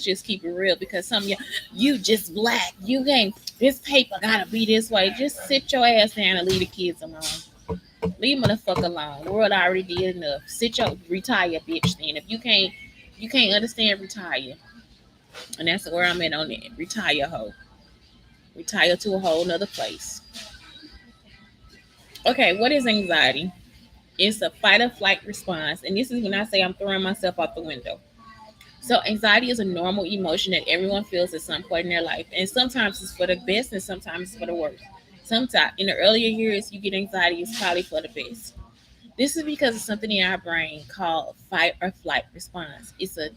just keep it real because some of you just black. You ain't this paper gotta be this way. Just sit your ass down and leave the kids alone. Leave them the fuck alone. The world already did enough. Sit your retire, bitch. Then if you can't understand, retire. And that's where I'm at on it. Retire, hoe. Retire to a whole nother place. Okay, what is anxiety? It's a fight or flight response, and this is when I say I'm throwing myself out the window. So anxiety is a normal emotion that everyone feels at some point in their life, and sometimes it's for the best, and sometimes it's for the worst. Sometimes in the earlier years, you get anxiety, it's probably for the best. This is because of something in our brain called fight or flight response. It's an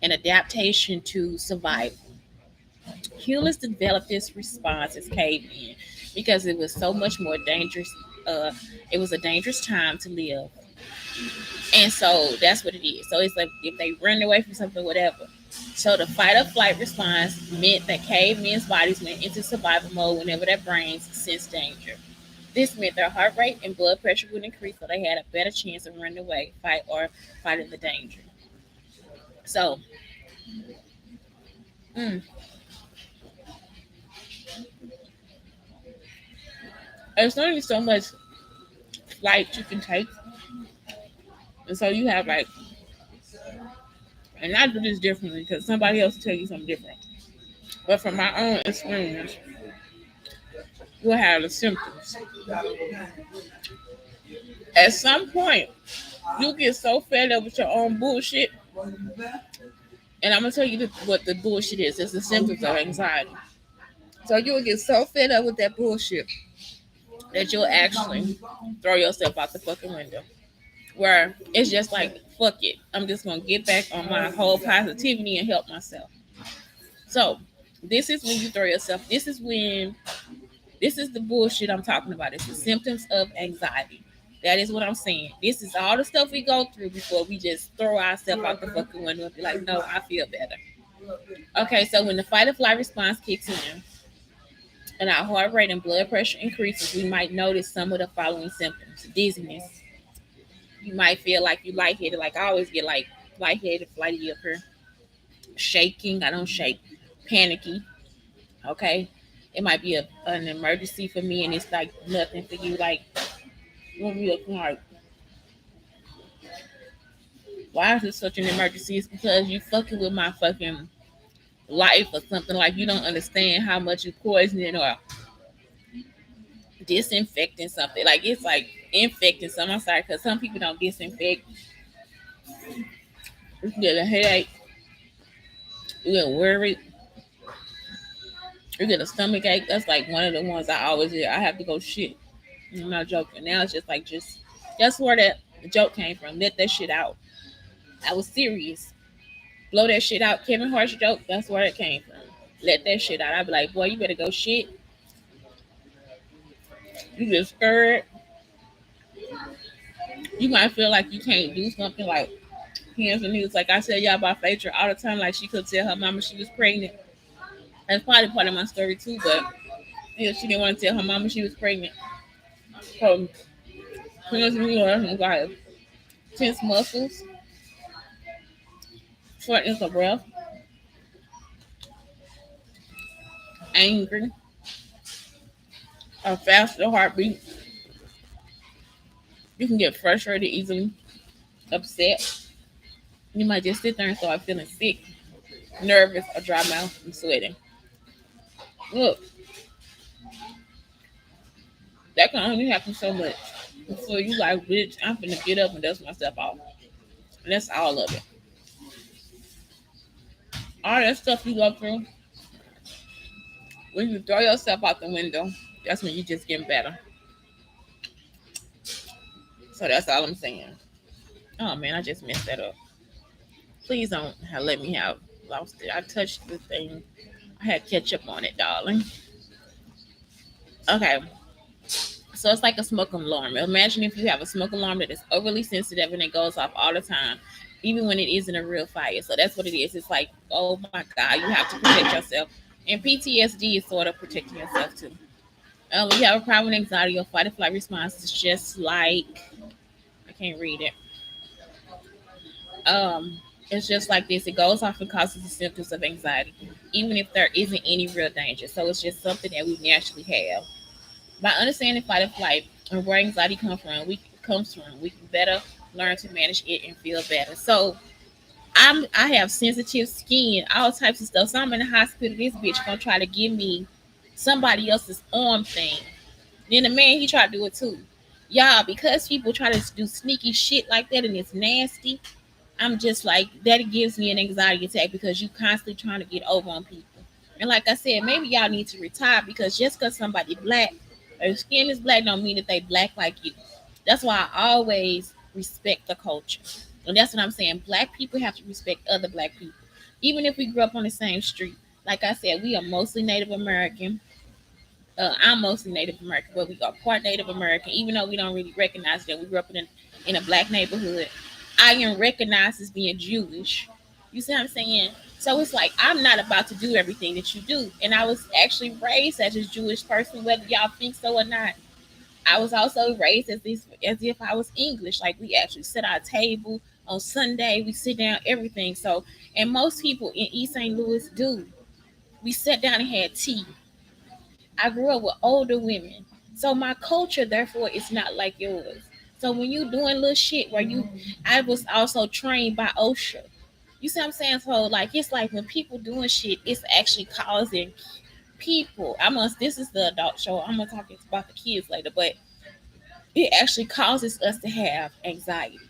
adaptation to survival. Humans developed this response as cavemen because it was so much more dangerous. Uh, it was a dangerous time to live, and so that's what it is. So it's like if they run away from something, whatever. So the fight or flight response meant that cavemen's bodies went into survival mode whenever their brains sensed danger. This meant their heart rate and blood pressure would increase, so they had a better chance of running away, fight, or fighting the danger. So, mm, there's only so much flight you can take, and so you have like, and I do this differently because somebody else will tell you something different. But from my own experience, you have the symptoms. At some point, you get so fed up with your own bullshit, and I'm gonna tell you what the bullshit is. It's the symptoms of anxiety. So you will get so fed up with that bullshit that you'll actually throw yourself out the fucking window. Where it's just like, fuck it. I'm just gonna get back on my whole positivity and help myself. So this is when you throw yourself. This is the bullshit I'm talking about. It's the symptoms of anxiety. That is what I'm saying. This is all the stuff we go through before we just throw ourselves out the fucking window and be like, no, I feel better. Okay, so when the fight or flight response kicks in and our heart rate and blood pressure increases, we might notice some of the following symptoms: dizziness. You might feel like you lightheaded, like I always get like lightheaded, flighty up here. Shaking, I don't shake. Panicky, okay. It might be an emergency for me, and it's like nothing for you. Like you want me looking like, why is this such an emergency? It's because you fucking with my fucking life or something. Like you don't understand how much you poisoning or disinfecting something. Like it's like infecting something. I'm sorry, because some people don't disinfect. You get a headache, you get worried, you get a stomach ache. That's like one of the ones I always hear. I have to go shit. I'm not joking. Now it's just like just that's where that joke came from. Let that shit out. I was serious. Blow that shit out. Kevin Hart's joke. That's where it came from. Let that shit out. I'd be like, boy, you better go shit. You just scared. You might feel like you can't do something like hands and knees. Like I said, y'all about Phaedra all the time. Like she could tell her mama she was pregnant. That's probably part of my story too. But yeah, she didn't want to tell her mama she was pregnant. So hands and knees like tense muscles, shortness of breath, angry, a faster heartbeat. You can get frustrated easily, upset. You might just sit there and start feeling sick, nervous, or dry mouth and sweating. Look, that can only happen so much before you like, bitch, I'm finna get up and dust myself off. And that's all of it. All that stuff you go through, when you throw yourself out the window, that's when you just getting better. So that's all I'm saying. Oh man, I just messed that up. Please don't let me have lost it. I touched the thing. I had ketchup on it, darling. Okay, so it's like a smoke alarm. Imagine if you have a smoke alarm that is overly sensitive and it goes off all the time, even when it isn't a real fire. So that's what it is. It's like, oh my God, you have to protect yourself. And PTSD is sort of protecting yourself too. When you have a problem with anxiety, your fight or flight response is just like, I can't read it. It's just like this. It goes off and causes the symptoms of anxiety, even if there isn't any real danger. So it's just something that we naturally have. By understanding fight or flight and where anxiety we can better learn to manage it and feel better. So I have sensitive skin, all types of stuff. So I'm in the hospital. This bitch gonna try to give me somebody else's arm thing. Then the man he tried to do it too. Y'all, because people try to do sneaky shit like that and it's nasty, I'm just like that gives me an anxiety attack because you constantly trying to get over on people. And like I said, maybe y'all need to retire because just because somebody black or skin is black don't mean that they black like you. That's why I always respect the culture. And that's what I'm saying. Black people have to respect other black people. Even if we grew up on the same street. Like I said, we are mostly Native American. I'm mostly Native American, but we are part Native American, even though we don't really recognize that we grew up in a black neighborhood. I am recognized as being Jewish. You see what I'm saying? So it's like I'm not about to do everything that you do. And I was actually raised as a Jewish person, whether y'all think so or not. I was also raised as if I was English. Like we actually sit at our table on Sunday, we sit down, everything. So and most people in East St. Louis do. We sat down and had tea. I grew up with older women. So my culture, therefore, is not like yours. So when you doing little shit where I was also trained by OSHA. You see what I'm saying? So like, it's like when people doing shit, it's actually causing people. This is the adult show. I'm gonna talk about the kids later, but it actually causes us to have anxiety.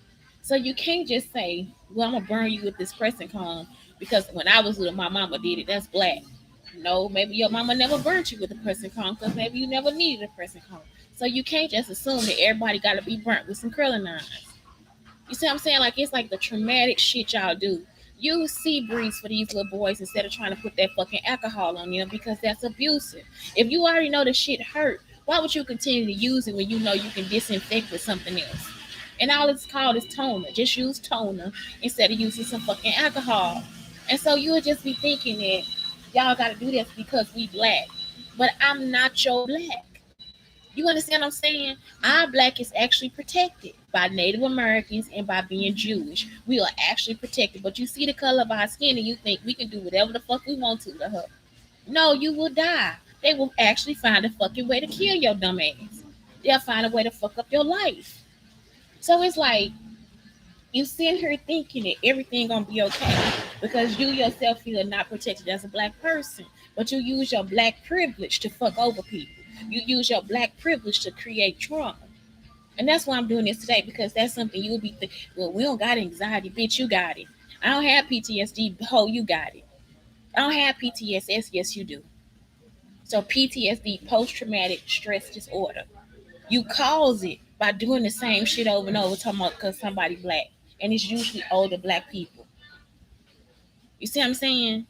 So you can't just say, well, I'm gonna burn you with this pressing cone because when I was little, my mama did it. That's black. No, maybe your mama never burnt you with a pressing cone because maybe you never needed a pressing cone. So you can't just assume that everybody gotta be burnt with some curling irons. You see what I'm saying? Like it's like the traumatic shit y'all do. Use sea breeze for these little boys instead of trying to put that fucking alcohol on them because that's abusive. If you already know the shit hurt, why would you continue to use it when you know you can disinfect with something else? And all it's called is toner. Just use toner instead of using some fucking alcohol. And so you would just be thinking that y'all gotta do this because we black. But I'm not your black. You understand what I'm saying? Our black is actually protected by Native Americans and by being Jewish. We are actually protected. But you see the color of our skin and you think we can do whatever the fuck we want to her. No, you will die. They will actually find a fucking way to kill your dumb ass. They'll find a way to fuck up your life. So it's like you sitting here thinking that everything gonna be okay because you yourself feel not protected as a black person, but you use your black privilege to fuck over people. You use your black privilege to create trauma. And that's why I'm doing this today because that's something you would be well, we don't got anxiety, bitch, you got it. I don't have PTSD, ho, you got it. I don't have PTSS, yes, you do. So PTSD, post-traumatic stress disorder. You cause it by doing the same shit over and over, talking about because somebody black. And it's usually older black people. You see what I'm saying?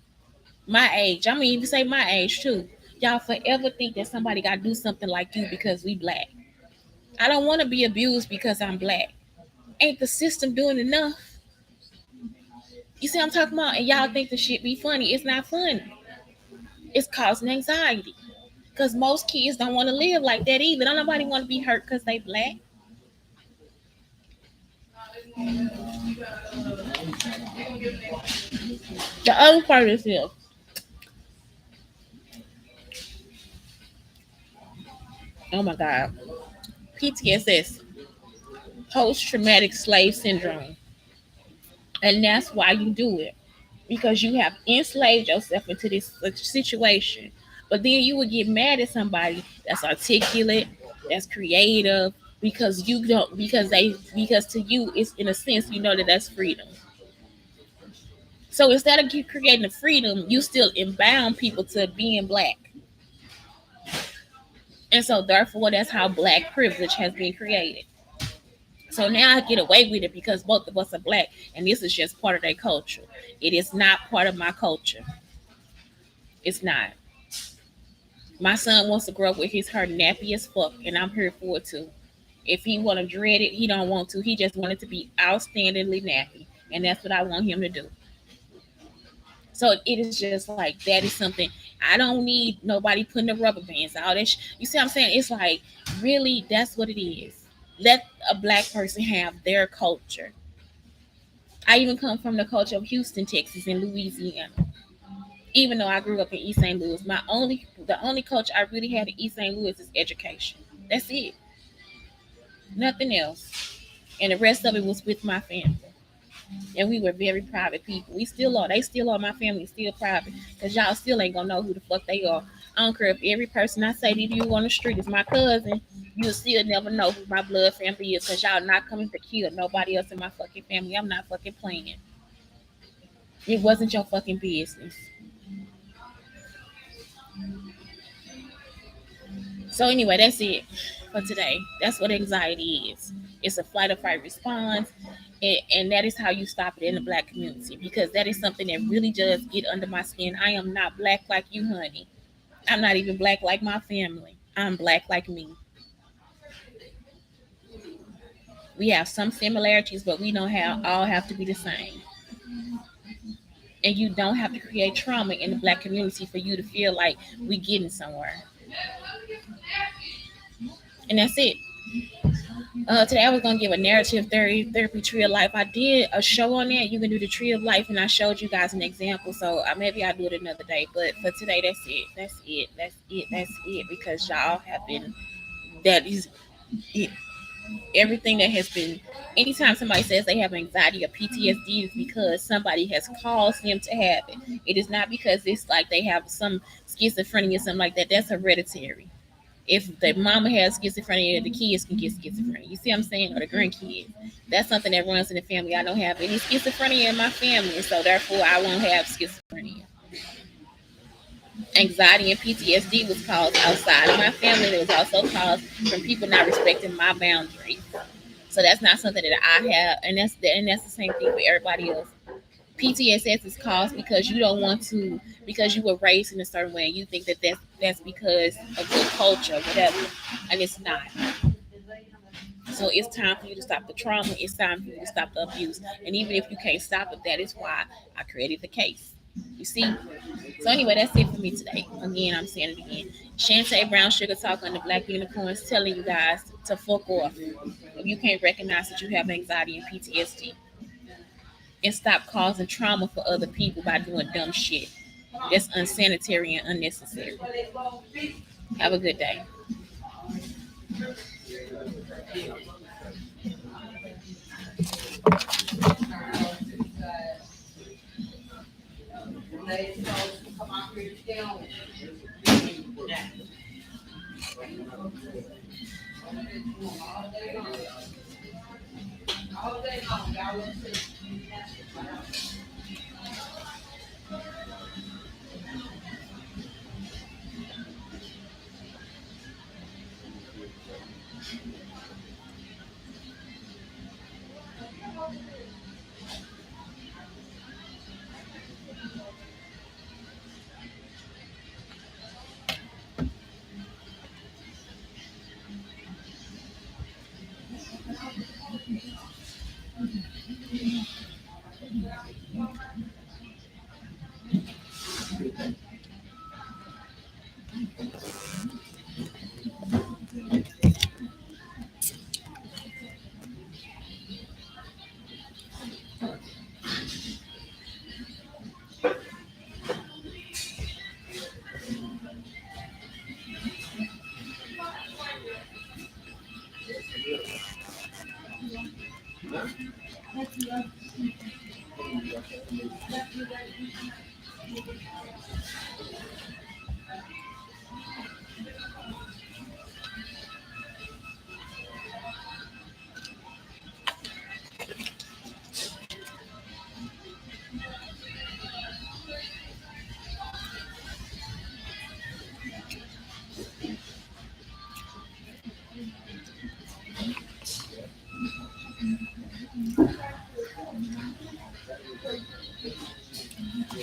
My age. I'm gonna even say my age too. Y'all forever think that somebody gotta do something like you because we black. I don't want to be abused because I'm black. Ain't the system doing enough? You see what I'm talking about? And y'all think the shit be funny. It's not funny. It's causing anxiety. Because most kids don't want to live like that either. Don't nobody want to be hurt because they black. The other part is this. Oh my God. PTSS, post traumatic slave syndrome. And that's why you do it. Because you have enslaved yourself into this situation. But then you would get mad at somebody that's articulate, that's creative, because you don't, because to you, it's in a sense, you know that that's freedom. So instead of you creating the freedom, you still inbound people to being black. And so therefore, that's how black privilege has been created. So now I get away with it because both of us are black, and this is just part of their culture. It is not part of my culture. It's not. My son wants to grow up with his hair nappy as fuck, and I'm here for it too. If he want to dread it, he don't want to. He just wanted to be outstandingly nappy, and that's what I want him to do. So it is just like that is something I don't need nobody putting the rubber bands out. You see what I'm saying? It's like really that's what it is. Let a black person have their culture. I even come from the culture of Houston, Texas, and Louisiana. Even though I grew up in East St. Louis, the only culture I really had in East St. Louis is education. That's it. Nothing else. And the rest of it was with my family. And we were very private people. We still are. They still are. My family is still private. Because y'all still ain't gonna know who the fuck they are. I don't care if every person I say to you on the street is my cousin, you'll still never know who my blood family is, because y'all not coming to kill nobody else in my fucking family. I'm not fucking playing. It wasn't your fucking business. So anyway, that's it for today. That's what anxiety is. It's a flight or fight response, and that is how you stop it in the black community, because that is something that really does get under my skin. I am not black like you, honey. I'm not even black like my family. I'm black like me. We have some similarities, but we don't have all have to be the same. And you don't have to create trauma in the black community for you to feel like we getting somewhere. And that's it. Today I was gonna give a narrative therapy tree of life. I did a show on that. You can do the tree of life, and I showed you guys an example. So maybe I'll do it another day. But for today, that's it. That's it. That's it. That's it. Because y'all have been. That is it. Everything that has been. Anytime somebody says they have anxiety or PTSD, is because somebody has caused them to have it. It is not because it's like they have some schizophrenia or something like that. That's hereditary. If the mama has schizophrenia, the kids can get schizophrenia. You see what I'm saying? Or the grandkids. That's something that runs in the family. I don't have any schizophrenia in my family, so therefore I won't have schizophrenia. Anxiety and PTSD was caused outside of my family. It was also caused from people not respecting my boundaries. So that's not something that I have, and that's the same thing for everybody else. PTSS is caused because you don't want to, because you were raised in a certain way. You think that that's because of your culture, whatever, and it's not. So it's time for you to stop the trauma. It's time for you to stop the abuse. And even if you can't stop it, that is why I created the case. You see? So anyway, that's it for me today. Again, I'm saying it again. Shantae Brown Sugar Talk on the Black Unicorns, telling you guys to fuck off if you can't recognize that you have anxiety and PTSD. And stop causing trauma for other people by doing dumb shit. That's unsanitary and unnecessary. Have a good day.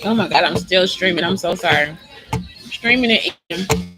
Oh my god, I'm still streaming. I'm so sorry. Streaming and eating.